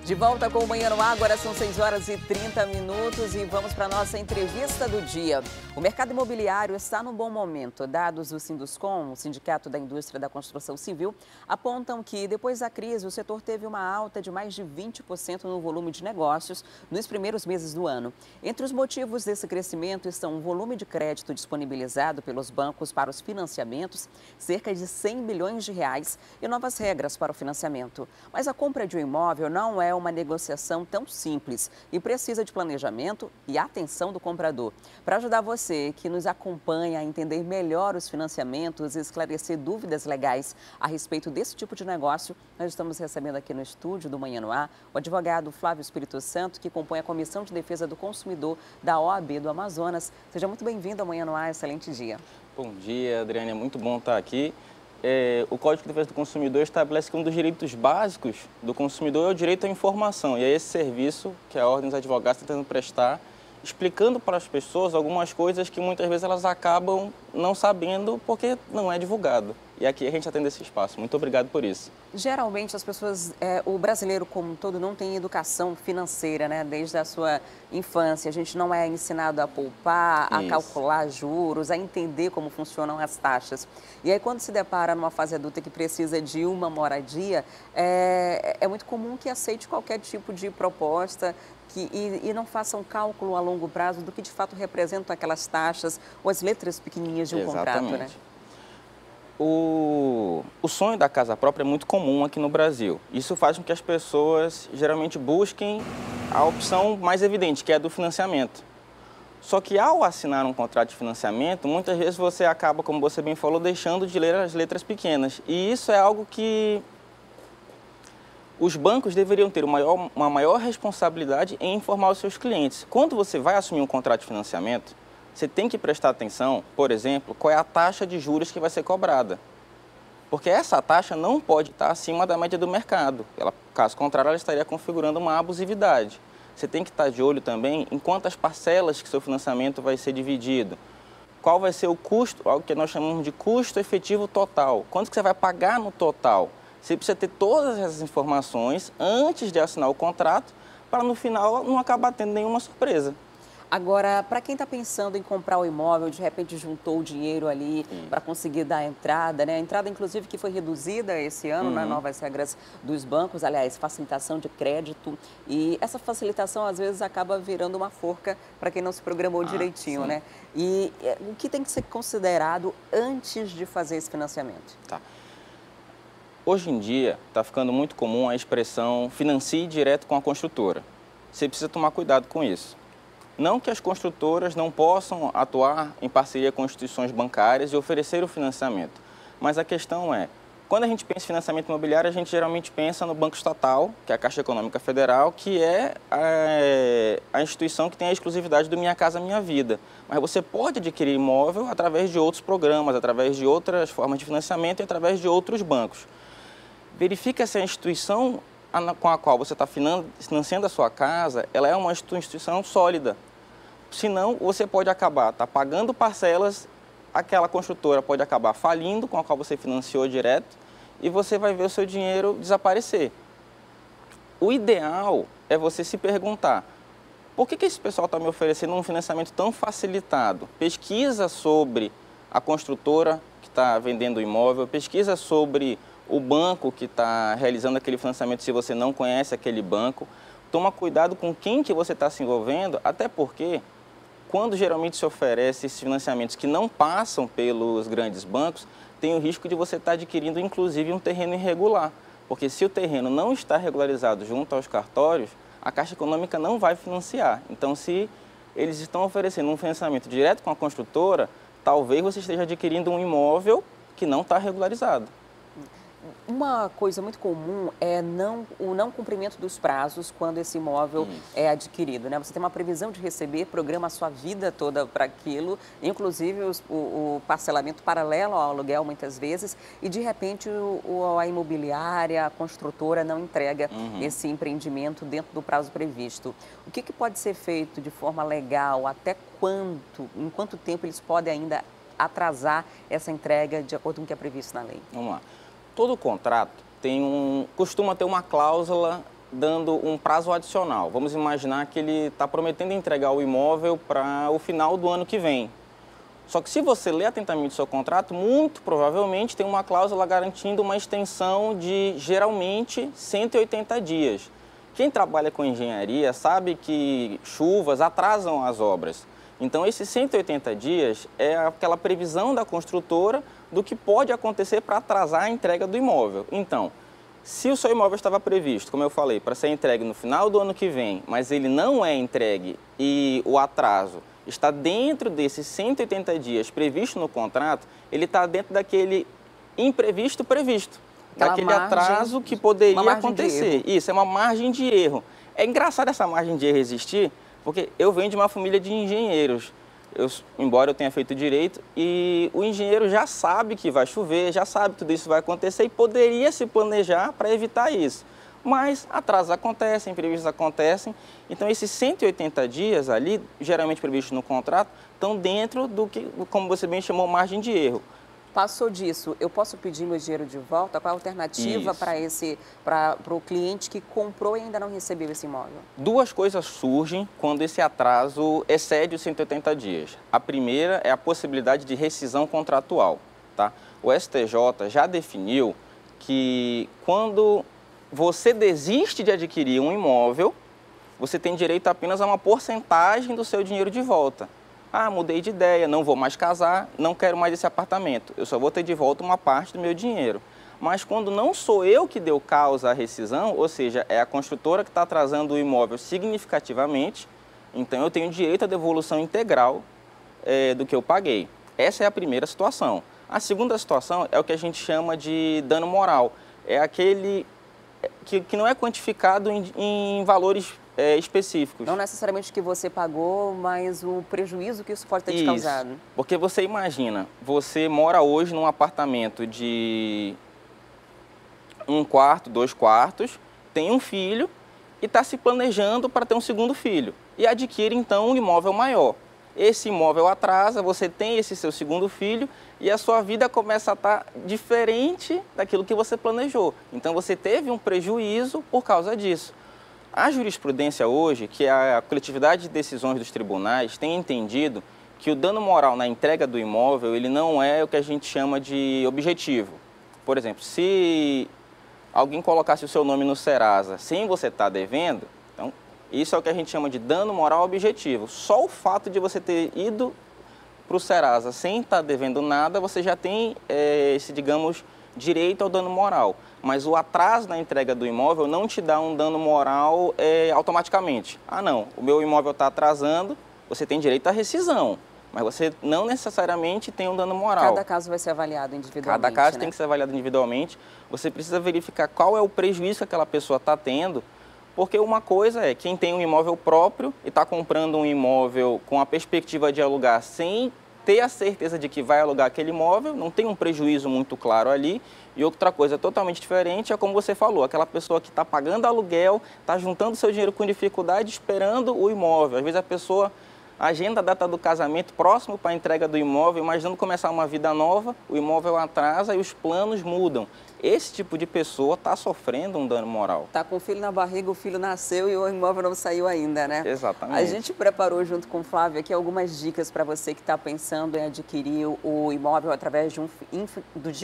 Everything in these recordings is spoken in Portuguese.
De volta com o Manhã no Ar, agora são 6 horas e 30 minutos e vamos para a nossa entrevista do dia. O mercado imobiliário está num bom momento. Dados do Sinduscon, o Sindicato da Indústria da Construção Civil, apontam que depois da crise o setor teve uma alta de mais de 20% no volume de negócios nos primeiros meses do ano. Entre os motivos desse crescimento estão o volume de crédito disponibilizado pelos bancos para os financiamentos, cerca de 100 bilhões de reais, e novas regras para o financiamento. Mas a compra de um imóvel não é uma negociação tão simples e precisa de planejamento e atenção do comprador. Para ajudar você que nos acompanha a entender melhor os financiamentos e esclarecer dúvidas legais a respeito desse tipo de negócio, nós estamos recebendo aqui no estúdio do Manhã no Ar o advogado Flávio Espírito Santo, que compõe a Comissão de Defesa do Consumidor da OAB do Amazonas. Seja muito bem-vindo ao Manhã no Ar, excelente dia. Bom dia, Adriane, é muito bom estar aqui. O Código de Defesa do Consumidor estabelece que um dos direitos básicos do consumidor é o direito à informação. E é esse serviço que a Ordem dos Advogados está tentando prestar, explicando para as pessoas algumas coisas que muitas vezes elas acabam não sabendo porque não é divulgado. E aqui a gente atende esse espaço. Muito obrigado por isso. Geralmente as pessoas, o brasileiro como um todo não tem educação financeira, né? Desde a sua infância. A gente não é ensinado a poupar, a calcular juros, a entender como funcionam as taxas. E aí quando se depara numa fase adulta que precisa de uma moradia, é muito comum que aceite qualquer tipo de proposta e não faça um cálculo a longo prazo do que de fato representam aquelas taxas ou as letras pequenininhas de um contrato, né? O sonho da casa própria é muito comum aqui no Brasil. Isso faz com que as pessoas geralmente busquem a opção mais evidente, que é a do financiamento. Só que ao assinar um contrato de financiamento, muitas vezes você acaba, como você bem falou, deixando de ler as letras pequenas. E isso é algo que os bancos deveriam ter uma maior responsabilidade em informar os seus clientes. Quando você vai assumir um contrato de financiamento, você tem que prestar atenção, por exemplo, qual é a taxa de juros que vai ser cobrada. Porque essa taxa não pode estar acima da média do mercado. Caso contrário, ela estaria configurando uma abusividade. Você tem que estar de olho também em quantas parcelas que seu financiamento vai ser dividido. Qual vai ser o custo, algo que nós chamamos de custo efetivo total. Quanto que você vai pagar no total? Você precisa ter todas essas informações antes de assinar o contrato, para no final não acabar tendo nenhuma surpresa. Agora, para quem está pensando em comprar o imóvel, de repente juntou o dinheiro ali para conseguir dar a entrada, né? A entrada, inclusive, que foi reduzida esse ano, nas novas regras dos bancos, aliás, facilitação de crédito. E essa facilitação, às vezes, acaba virando uma forca para quem não se programou direitinho, né? E o que tem que ser considerado antes de fazer esse financiamento? Tá. Hoje em dia, está ficando muito comum a expressão financie direto com a construtora. Você precisa tomar cuidado com isso. Não que as construtoras não possam atuar em parceria com instituições bancárias e oferecer o financiamento, mas a questão é, quando a gente pensa em financiamento imobiliário, a gente geralmente pensa no Banco Estatal, que é a Caixa Econômica Federal, que é a instituição que tem a exclusividade do Minha Casa Minha Vida. Mas você pode adquirir imóvel através de outros programas, através de outras formas de financiamento e através de outros bancos. Verifique se a instituição com a qual você está financiando a sua casa, ela é uma instituição sólida. Senão, você pode acabar pagando parcelas, aquela construtora pode acabar falindo com a qual você financiou direto e você vai ver o seu dinheiro desaparecer. O ideal é você se perguntar, por que esse pessoal está me oferecendo um financiamento tão facilitado? Pesquisa sobre a construtora que está vendendo o imóvel, pesquisa sobre o banco que está realizando aquele financiamento, se você não conhece aquele banco. Toma cuidado com quem que você está se envolvendo, até porque quando geralmente se oferece esses financiamentos que não passam pelos grandes bancos, tem o risco de você estar adquirindo, inclusive, um terreno irregular. Porque se o terreno não está regularizado junto aos cartórios, a Caixa Econômica não vai financiar. Então, se eles estão oferecendo um financiamento direto com a construtora, talvez você esteja adquirindo um imóvel que não está regularizado. Uma coisa muito comum é o não cumprimento dos prazos quando esse imóvel é adquirido, né? Você tem uma previsão de receber, programa a sua vida toda para aquilo, inclusive o parcelamento paralelo ao aluguel muitas vezes, e de repente a imobiliária, a construtora não entrega esse empreendimento dentro do prazo previsto. O que pode ser feito de forma legal? Em quanto tempo eles podem ainda atrasar essa entrega de acordo com o que é previsto na lei? Vamos lá. Todo contrato costuma ter uma cláusula dando um prazo adicional. Vamos imaginar que ele está prometendo entregar o imóvel para o final do ano que vem. Só que se você ler atentamente o seu contrato, muito provavelmente tem uma cláusula garantindo uma extensão de, geralmente, 180 dias. Quem trabalha com engenharia sabe que chuvas atrasam as obras. Então, esses 180 dias é aquela previsão da construtora do que pode acontecer para atrasar a entrega do imóvel. Então, se o seu imóvel estava previsto, como eu falei, para ser entregue no final do ano que vem, mas ele não é entregue e o atraso está dentro desses 180 dias previsto no contrato, ele está dentro daquele imprevisto previsto, daquele atraso que poderia acontecer. Isso, é uma margem de erro. É engraçado essa margem de erro existir, porque eu venho de uma família de engenheiros. Embora eu tenha feito direito, e o engenheiro já sabe que vai chover, já sabe que tudo isso vai acontecer e poderia se planejar para evitar isso. Mas atrasos acontecem, imprevistos acontecem, então esses 180 dias ali, geralmente previstos no contrato, estão dentro do que, como você bem chamou, margem de erro. Passou disso, eu posso pedir meu dinheiro de volta? Qual a alternativa para o cliente que comprou e ainda não recebeu esse imóvel? Duas coisas surgem quando esse atraso excede os 180 dias. A primeira é a possibilidade de rescisão contratual. Tá? O STJ já definiu que quando você desiste de adquirir um imóvel, você tem direito apenas a uma porcentagem do seu dinheiro de volta. Ah, mudei de ideia, não vou mais casar, não quero mais esse apartamento. Eu só vou ter de volta uma parte do meu dinheiro. Mas quando não sou eu que deu causa à rescisão, ou seja, é a construtora que está atrasando o imóvel significativamente, então eu tenho direito à devolução integral do que eu paguei. Essa é a primeira situação. A segunda situação é o que a gente chama de dano moral. É aquele que não é quantificado em valores específicos. Não necessariamente o que você pagou, mas o prejuízo que isso pode ter te causado. Porque você imagina, você mora hoje num apartamento de 1 quarto, 2 quartos, tem um filho e está se planejando para ter um segundo filho. E adquire então um imóvel maior. Esse imóvel atrasa, você tem esse seu segundo filho e a sua vida começa a estar diferente daquilo que você planejou. Então você teve um prejuízo por causa disso. A jurisprudência hoje, que é a coletividade de decisões dos tribunais, tem entendido que o dano moral na entrega do imóvel, ele não é o que a gente chama de objetivo. Por exemplo, se alguém colocasse o seu nome no Serasa sem você estar devendo, então isso é o que a gente chama de dano moral objetivo. Só o fato de você ter ido para o Serasa sem estar devendo nada, você já tem esse, digamos, direito ao dano moral. Mas o atraso na entrega do imóvel não te dá um dano moral automaticamente. Ah, não, o meu imóvel está atrasando, você tem direito à rescisão, mas você não necessariamente tem um dano moral. Cada caso vai ser avaliado individualmente. Cada caso tem que ser avaliado individualmente. Você precisa verificar qual é o prejuízo que aquela pessoa está tendo, porque uma coisa é quem tem um imóvel próprio e está comprando um imóvel com a perspectiva de alugar sem ter a certeza de que vai alugar aquele imóvel, não tem um prejuízo muito claro ali. E outra coisa totalmente diferente é como você falou, aquela pessoa que está pagando aluguel, está juntando seu dinheiro com dificuldade, esperando o imóvel. Às vezes a pessoa agenda a data do casamento próximo para a entrega do imóvel, imaginando começar uma vida nova, o imóvel atrasa e os planos mudam. Esse tipo de pessoa está sofrendo um dano moral. Está com o filho na barriga, o filho nasceu e o imóvel não saiu ainda, né? Exatamente. A gente preparou junto com o Flávio aqui algumas dicas para você que está pensando em adquirir o imóvel através de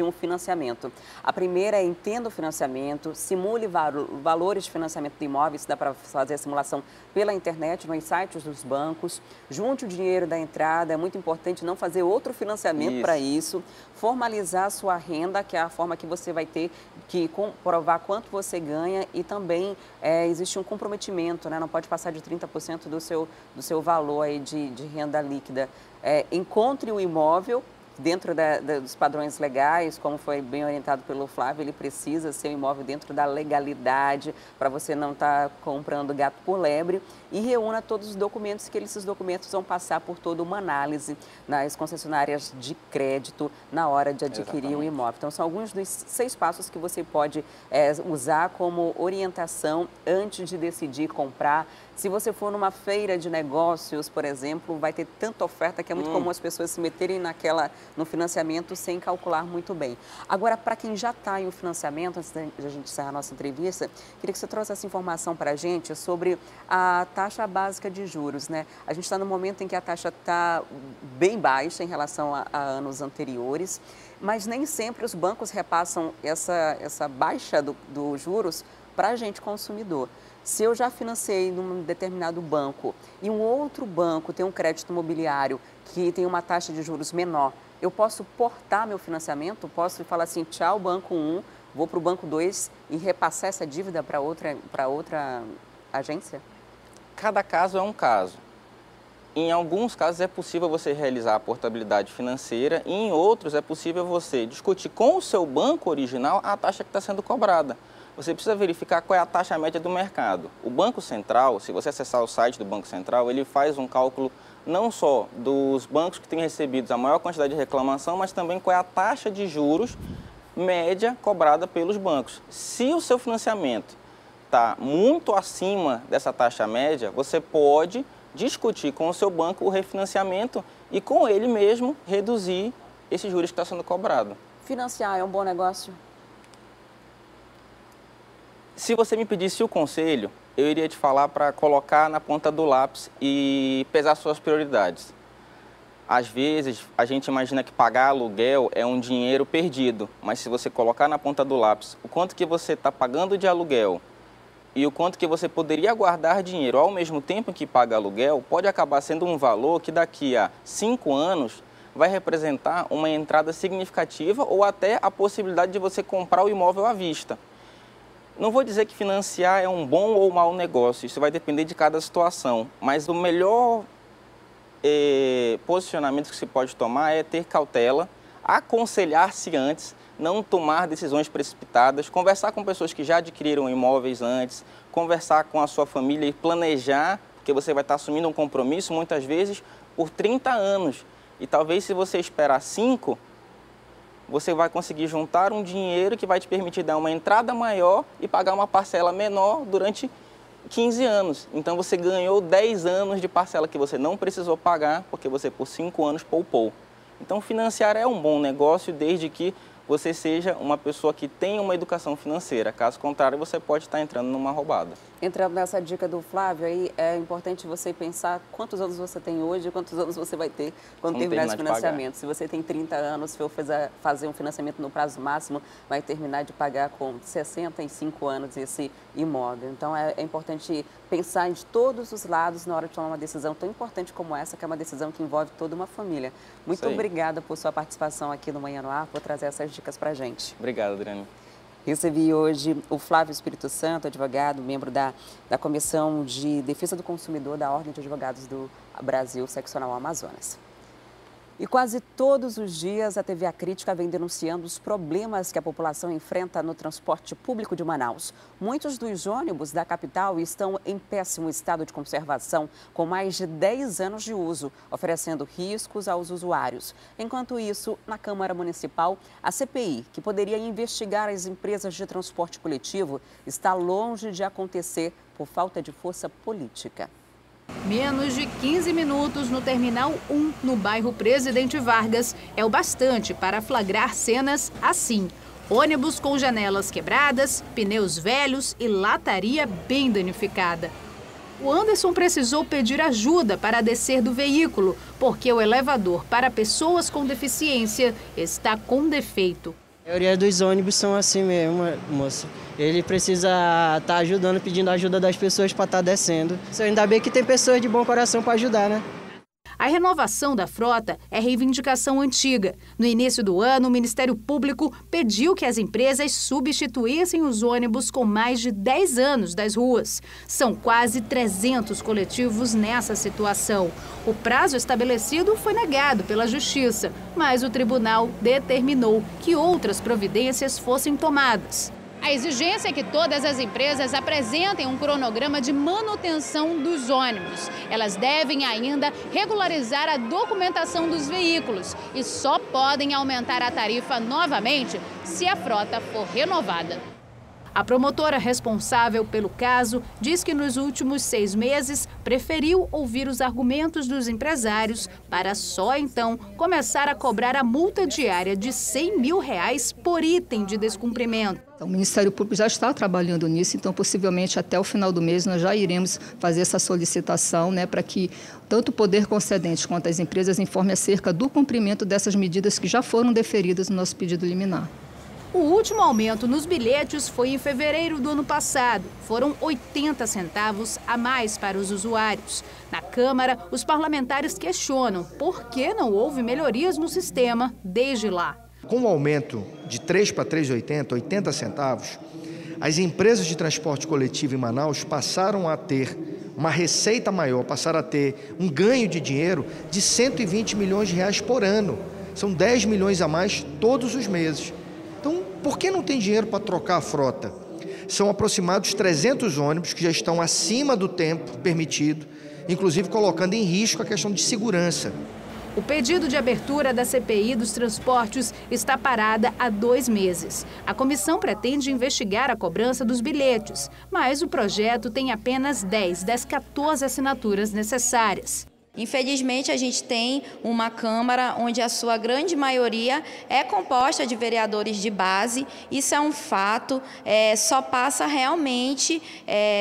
um financiamento. A primeira é entenda o financiamento, simule valores de financiamento do imóvel, isso dá para fazer a simulação pela internet, nos sites dos bancos. Junte o dinheiro da entrada, é muito importante não fazer outro financiamento para isso. Formalizar a sua renda, que é a forma que você vai ter que comprovar quanto você ganha e também existe um comprometimento, né? Não pode passar de 30% do seu valor aí de renda líquida. Encontre o imóvel dentro dos padrões legais, como foi bem orientado pelo Flávio, ele precisa ser um imóvel dentro da legalidade, para você não estar comprando gato por lebre, e reúna todos os documentos, que esses documentos vão passar por toda uma análise nas concessionárias de crédito na hora de adquirir o imóvel. Então, são alguns dos 6 passos que você pode usar como orientação antes de decidir comprar. Se você for numa feira de negócios, por exemplo, vai ter tanta oferta que é muito comum as pessoas se meterem naquela no financiamento sem calcular muito bem. Agora, para quem já está em um financiamento, antes de a gente encerrar a nossa entrevista, queria que você trouxesse informação para a gente sobre a taxa básica de juros, né? A gente está no momento em que a taxa está bem baixa em relação a anos anteriores, mas nem sempre os bancos repassam essa baixa dos juros para a gente consumidor. Se eu já financei num determinado banco e um outro banco tem um crédito imobiliário que tem uma taxa de juros menor, eu posso portar meu financiamento? Posso falar assim, tchau, banco 1, vou para o banco 2 e repassar essa dívida para outra agência? Cada caso é um caso. Em alguns casos é possível você realizar a portabilidade financeira e em outros é possível você discutir com o seu banco original a taxa que está sendo cobrada. Você precisa verificar qual é a taxa média do mercado. O Banco Central, se você acessar o site do Banco Central, ele faz um cálculo não só dos bancos que têm recebido a maior quantidade de reclamação, mas também qual é a taxa de juros média cobrada pelos bancos. Se o seu financiamento está muito acima dessa taxa média, você pode discutir com o seu banco o refinanciamento e com ele mesmo reduzir esses juros que está sendo cobrado. Financiar é um bom negócio? Se você me pedisse o conselho, eu iria te falar para colocar na ponta do lápis e pesar suas prioridades. Às vezes, a gente imagina que pagar aluguel é um dinheiro perdido, mas se você colocar na ponta do lápis o quanto que você está pagando de aluguel e o quanto que você poderia guardar dinheiro ao mesmo tempo que paga aluguel, pode acabar sendo um valor que daqui a 5 anos vai representar uma entrada significativa ou até a possibilidade de você comprar o imóvel à vista. Não vou dizer que financiar é um bom ou mau negócio, isso vai depender de cada situação, mas o melhor posicionamento que se pode tomar é ter cautela, aconselhar-se antes, não tomar decisões precipitadas, conversar com pessoas que já adquiriram imóveis antes, conversar com a sua família e planejar, porque você vai estar assumindo um compromisso muitas vezes por 30 anos. E talvez se você esperar 5, você vai conseguir juntar um dinheiro que vai te permitir dar uma entrada maior e pagar uma parcela menor durante 15 anos. Então você ganhou 10 anos de parcela que você não precisou pagar porque você por 5 anos poupou. Então financiar é um bom negócio desde que você seja uma pessoa que tenha uma educação financeira. Caso contrário, você pode estar entrando numa roubada. Entrando nessa dica do Flávio, aí é importante você pensar quantos anos você tem hoje e quantos anos você vai ter quando terminar esse financiamento. Se você tem 30 anos, se for fazer um financiamento no prazo máximo, vai terminar de pagar com 65 anos esse imóvel. Então é importante pensar de todos os lados na hora de tomar uma decisão tão importante como essa, que é uma decisão que envolve toda uma família. Muito obrigada por sua participação aqui no Manhã no Ar, por trazer essas dicas para a gente. Obrigado, Adriane. Recebi hoje o Flávio Espírito Santo, advogado, membro da Comissão de Defesa do Consumidor da Ordem de Advogados do Brasil, Seccional Amazonas. E quase todos os dias a TV A Crítica vem denunciando os problemas que a população enfrenta no transporte público de Manaus. Muitos dos ônibus da capital estão em péssimo estado de conservação, com mais de 10 anos de uso, oferecendo riscos aos usuários. Enquanto isso, na Câmara Municipal, a CPI, que poderia investigar as empresas de transporte coletivo, está longe de acontecer por falta de força política. Menos de 15 minutos no Terminal 1, no bairro Presidente Vargas, é o bastante para flagrar cenas assim. Ônibus com janelas quebradas, pneus velhos e lataria bem danificada. O Anderson precisou pedir ajuda para descer do veículo, porque o elevador para pessoas com deficiência está com defeito. A maioria dos ônibus são assim mesmo, moça. Ele precisa estar ajudando, pedindo ajuda das pessoas para estar descendo. Ainda bem que tem pessoas de bom coração para ajudar, né? A renovação da frota é reivindicação antiga. No início do ano, o Ministério Público pediu que as empresas substituíssem os ônibus com mais de 10 anos das ruas. São quase 300 coletivos nessa situação. O prazo estabelecido foi negado pela Justiça, mas o tribunal determinou que outras providências fossem tomadas. A exigência é que todas as empresas apresentem um cronograma de manutenção dos ônibus. Elas devem ainda regularizar a documentação dos veículos e só podem aumentar a tarifa novamente se a frota for renovada. A promotora responsável pelo caso diz que nos últimos 6 meses preferiu ouvir os argumentos dos empresários para só então começar a cobrar a multa diária de R$100 mil por item de descumprimento. O Ministério Público já está trabalhando nisso, então possivelmente até o final do mês nós já iremos fazer essa solicitação, para que tanto o poder concedente quanto as empresas informem acerca do cumprimento dessas medidas que já foram deferidas no nosso pedido liminar. O último aumento nos bilhetes foi em fevereiro do ano passado. Foram 80 centavos a mais para os usuários. Na Câmara, os parlamentares questionam por que não houve melhorias no sistema desde lá. Com o aumento de 3 para 3,80, 80 centavos, as empresas de transporte coletivo em Manaus passaram a ter uma receita maior, passaram a ter um ganho de dinheiro de R$120 milhões por ano. São 10 milhões a mais todos os meses. Então, por que não tem dinheiro para trocar a frota? São aproximados 300 ônibus que já estão acima do tempo permitido, inclusive colocando em risco a questão de segurança. O pedido de abertura da CPI dos transportes está parada há 2 meses. A comissão pretende investigar a cobrança dos bilhetes, mas o projeto tem apenas 10 das 14 assinaturas necessárias. Infelizmente, a gente tem uma Câmara onde a sua grande maioria é composta de vereadores de base. Isso é um fato, só passa realmente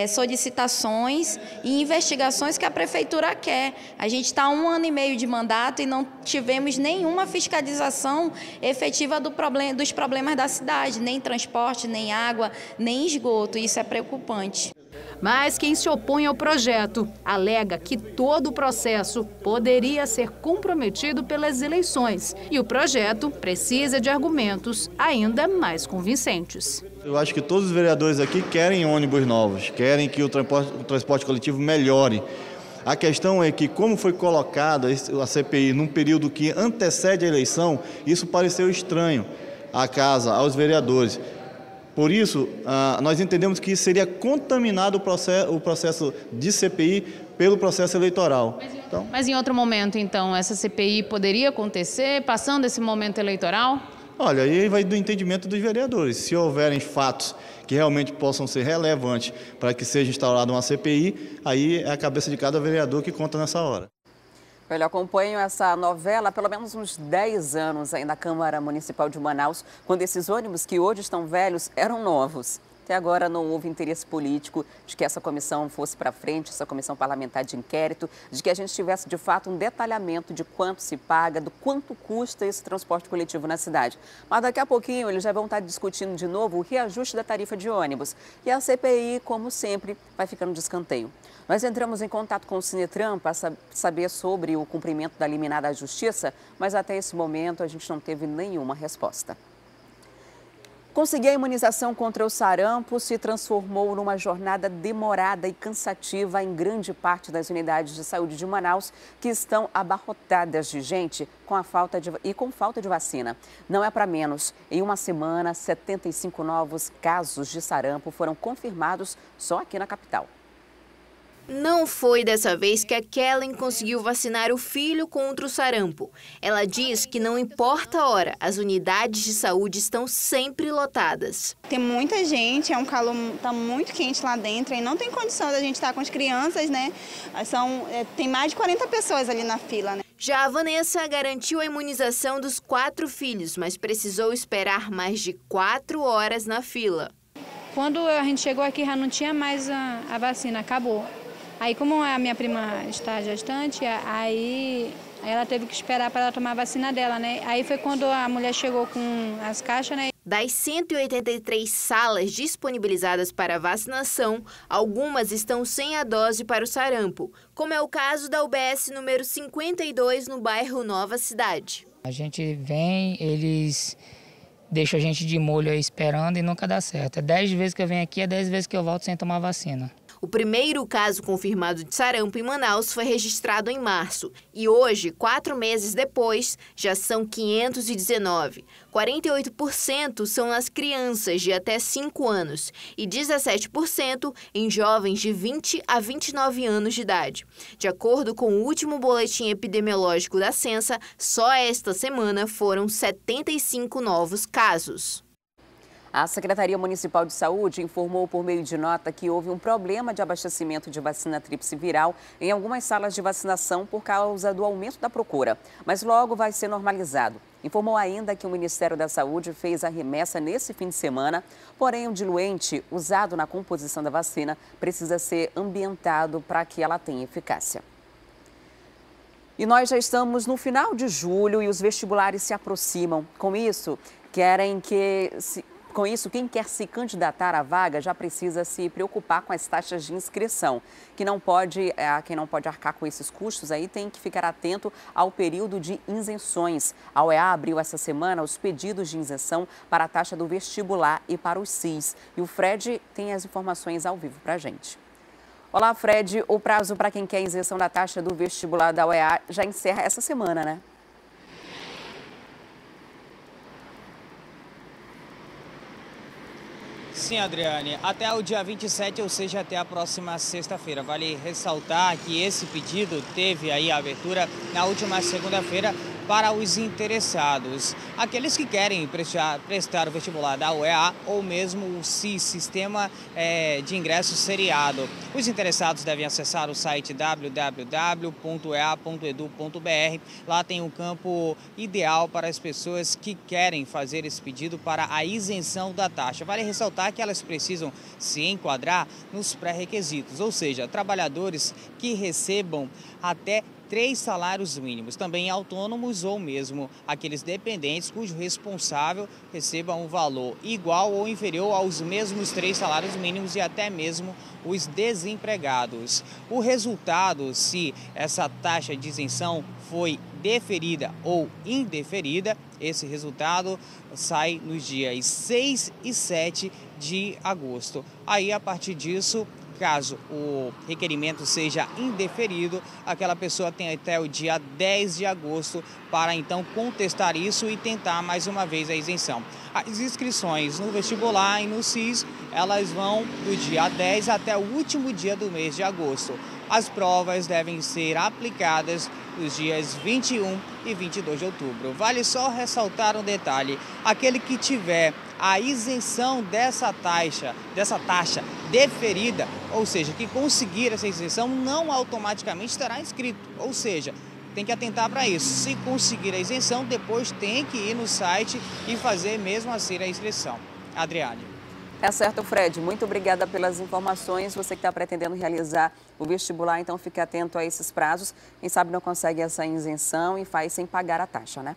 solicitações e investigações que a Prefeitura quer. A gente está há 1 ano e meio de mandato e não tivemos nenhuma fiscalização efetiva dos problemas da cidade, nem transporte, nem água, nem esgoto. Isso é preocupante. Mas quem se opõe ao projeto alega que todo o processo poderia ser comprometido pelas eleições e o projeto precisa de argumentos ainda mais convincentes. Eu acho que todos os vereadores aqui querem ônibus novos, querem que o transporte coletivo melhore. A questão é que, como foi colocada a CPI num período que antecede a eleição, isso pareceu estranho à casa, aos vereadores. Por isso, nós entendemos que seria contaminado o processo de CPI pelo processo eleitoral. Mas em outro momento, então, essa CPI poderia acontecer, passando esse momento eleitoral? Olha, aí vai do entendimento dos vereadores. Se houverem fatos que realmente possam ser relevantes para que seja instaurada uma CPI, aí é a cabeça de cada vereador que conta nessa hora. Eu acompanho essa novela há pelo menos uns 10 anos aí na Câmara Municipal de Manaus, quando esses ônibus que hoje estão velhos eram novos. Até agora não houve interesse político de que essa comissão fosse para frente, essa comissão parlamentar de inquérito, de que a gente tivesse de fato um detalhamento de quanto se paga, do quanto custa esse transporte coletivo na cidade. Mas daqui a pouquinho eles já vão estar discutindo de novo o reajuste da tarifa de ônibus. E a CPI, como sempre, vai ficando de escanteio. Nós entramos em contato com o Sinetran para saber sobre o cumprimento da liminar da Justiça, mas até esse momento a gente não teve nenhuma resposta. Conseguir a imunização contra o sarampo se transformou numa jornada demorada e cansativa em grande parte das unidades de saúde de Manaus, que estão abarrotadas de gente com falta de vacina. Não é para menos. Em uma semana, 75 novos casos de sarampo foram confirmados só aqui na capital. Não foi dessa vez que a Kellen conseguiu vacinar o filho contra o sarampo. Ela diz que não importa a hora, as unidades de saúde estão sempre lotadas. Tem muita gente, é um calor, tá muito quente lá dentro e não tem condição da gente estar com as crianças, né? Tem mais de 40 pessoas ali na fila, né? Já a Vanessa garantiu a imunização dos 4 filhos, mas precisou esperar mais de 4 horas na fila. Quando a gente chegou aqui já não tinha mais a vacina, acabou. Aí, como a minha prima está gestante, aí ela teve que esperar para ela tomar a vacina dela, né? Aí foi quando a mulher chegou com as caixas, né? Das 183 salas disponibilizadas para vacinação, algumas estão sem a dose para o sarampo, como é o caso da UBS número 52, no bairro Nova Cidade. A gente vem, eles deixam a gente de molho aí esperando e nunca dá certo. É 10 vezes que eu venho aqui, é 10 vezes que eu volto sem tomar vacina. O primeiro caso confirmado de sarampo em Manaus foi registrado em março. E hoje, 4 meses depois, já são 519. 48% são nas crianças de até 5 anos e 17% em jovens de 20 a 29 anos de idade. De acordo com o último boletim epidemiológico da Censa, só esta semana foram 75 novos casos. A Secretaria Municipal de Saúde informou por meio de nota que houve um problema de abastecimento de vacina tríplice viral em algumas salas de vacinação por causa do aumento da procura, mas logo vai ser normalizado. Informou ainda que o Ministério da Saúde fez a remessa nesse fim de semana, porém o diluente usado na composição da vacina precisa ser ambientado para que ela tenha eficácia. E nós já estamos no final de julho e os vestibulares se aproximam. Com isso, quem quer se candidatar à vaga já precisa se preocupar com as taxas de inscrição. Quem não pode arcar com esses custos aí tem que ficar atento ao período de isenções. A UEA abriu essa semana os pedidos de isenção para a taxa do vestibular e para os CIS. E o Fred tem as informações ao vivo para a gente. Olá, Fred. O prazo para quem quer isenção da taxa do vestibular da UEA já encerra essa semana, né? Sim, Adriane, até o dia 27, ou seja, até a próxima sexta-feira. Vale ressaltar que esse pedido teve aí a abertura na última segunda-feira para os interessados, aqueles que querem prestar o vestibular da UEA ou mesmo o CIS, Sistema de Ingresso Seriado. Os interessados devem acessar o site www.oea.edu.br. Lá tem um campo ideal para as pessoas que querem fazer esse pedido para a isenção da taxa. Vale ressaltar que elas precisam se enquadrar nos pré-requisitos, ou seja, trabalhadores que recebam até 3 salários mínimos, também autônomos ou mesmo aqueles dependentes cujo responsável receba um valor igual ou inferior aos mesmos 3 salários mínimos e até mesmo os desempregados. O resultado, se essa taxa de isenção foi deferida ou indeferida, esse resultado sai nos dias 6 e 7 de agosto. Aí, a partir disso, caso o requerimento seja indeferido, aquela pessoa tem até o dia 10 de agosto para então contestar isso e tentar mais uma vez a isenção. As inscrições no vestibular e no CIS, elas vão do dia 10 até o último dia do mês de agosto. As provas devem ser aplicadas nos dias 21 e 22 de outubro. Vale só ressaltar um detalhe: aquele que tiver a isenção dessa taxa deferida, ou seja, que conseguir essa isenção, não automaticamente estará inscrito. Ou seja, tem que atentar para isso. Se conseguir a isenção, depois tem que ir no site e fazer mesmo assim a inscrição. Adriane. Tá certo, Fred. Muito obrigada pelas informações. Você que está pretendendo realizar o vestibular, então fique atento a esses prazos. Quem sabe não consegue essa isenção e faz sem pagar a taxa, né?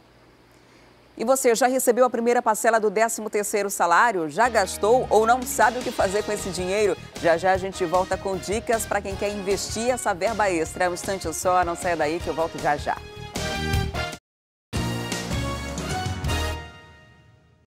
E você já recebeu a primeira parcela do 13º salário? Já gastou ou não sabe o que fazer com esse dinheiro? Já já a gente volta com dicas para quem quer investir essa verba extra. É um instante só, não saia daí que eu volto já já.